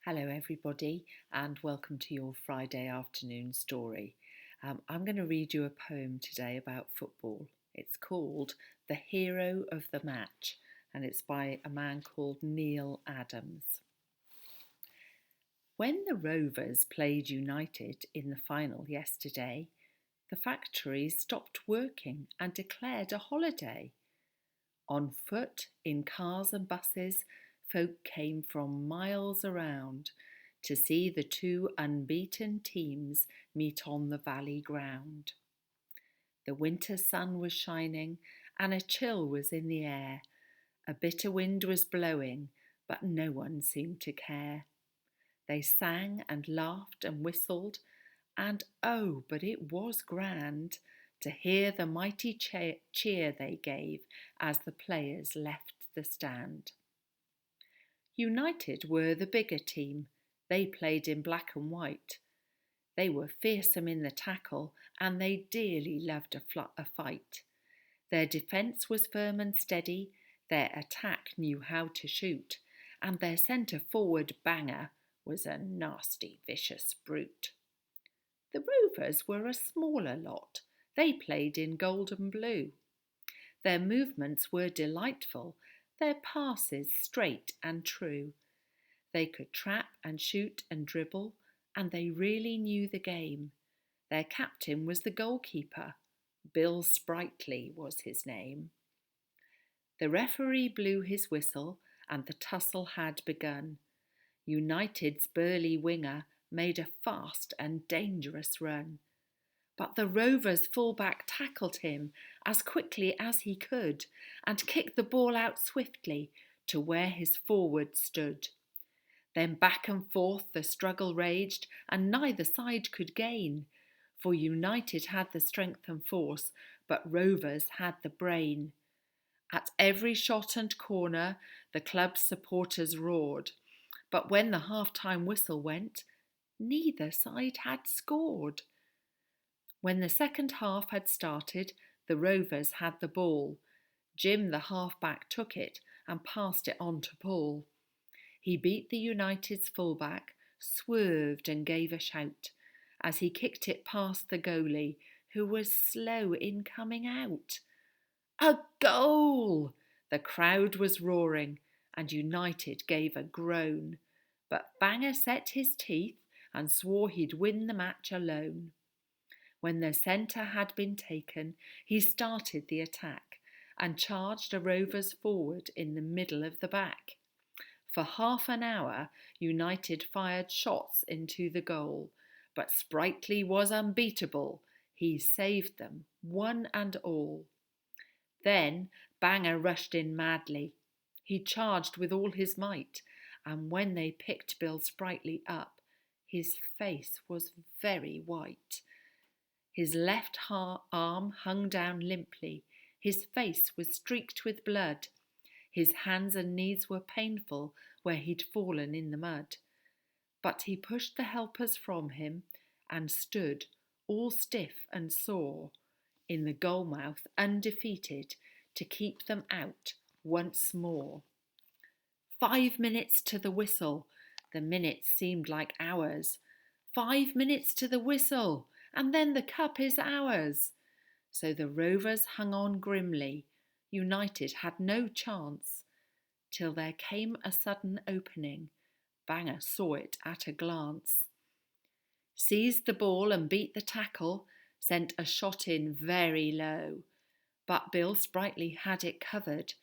Hello, everybody, and welcome to your Friday afternoon story. I'm going to read you a poem today about football. It's called The Hero of the Match, and it's by a man called Neil Adams. When the Rovers played United in the final yesterday, the factories stopped working and declared a holiday. On foot, in cars and buses, folk came from miles around to see the two unbeaten teams meet on the valley ground. The winter sun was shining and a chill was in the air. A bitter wind was blowing, but no one seemed to care. They sang and laughed and whistled, and oh, but it was grand to hear the mighty cheer they gave as the players left the stand. United were the bigger team. They played in black and white. They were fearsome in the tackle and they dearly loved a fight. Their defence was firm and steady, their attack knew how to shoot, and their centre forward Banger was a nasty, vicious brute. The Rovers were a smaller lot. They played in gold and blue. Their movements were delightful, their passes straight and true. They could trap and shoot and dribble, and they really knew the game. Their captain was the goalkeeper. Bill Sprightly was his name. The referee blew his whistle, and the tussle had begun. United's burly winger made a fast and dangerous run. But the Rovers' fullback tackled him as quickly as he could and kicked the ball out swiftly to where his forward stood. Then back and forth the struggle raged and neither side could gain, for United had the strength and force, but Rovers had the brain. At every shot and corner the club's supporters roared, but when the half-time whistle went, neither side had scored. When the second half had started, the Rovers had the ball. Jim, the half-back, took it and passed it on to Paul. He beat the United's fullback, swerved and gave a shout as he kicked it past the goalie, who was slow in coming out. A goal! The crowd was roaring, and United gave a groan. But Banger set his teeth and swore he'd win the match alone. When the centre had been taken, he started the attack and charged a Rovers forward in the middle of the back. For half an hour, United fired shots into the goal, but Sprightly was unbeatable. He saved them, one and all. Then Banger rushed in madly. He charged with all his might, and when they picked Bill Sprightly up, his face was very white. His left arm hung down limply. His face was streaked with blood. His hands and knees were painful where he'd fallen in the mud. But he pushed the helpers from him and stood, all stiff and sore, in the goal-mouth undefeated, to keep them out once more. 5 minutes to the whistle. The minutes seemed like hours. 5 minutes to the whistle, and then the cup is ours. So the Rovers hung on grimly. United had no chance, till there came a sudden opening. Banger saw it at a glance. Seized the ball and beat the tackle, sent a shot in very low. But Bill Sprightly had it covered,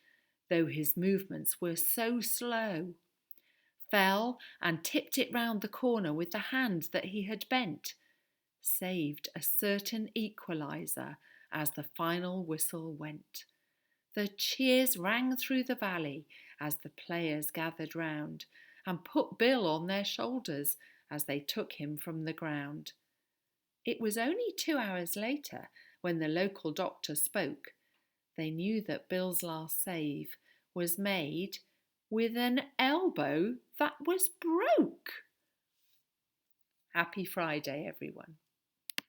though his movements were so slow. Fell and tipped it round the corner with the hand that he had bent. Saved a certain equaliser as the final whistle went. The cheers rang through the valley as the players gathered round and put Bill on their shoulders as they took him from the ground. It was only 2 hours later when the local doctor spoke. They knew that Bill's last save was made with an elbow that was broke. Happy Friday, everyone.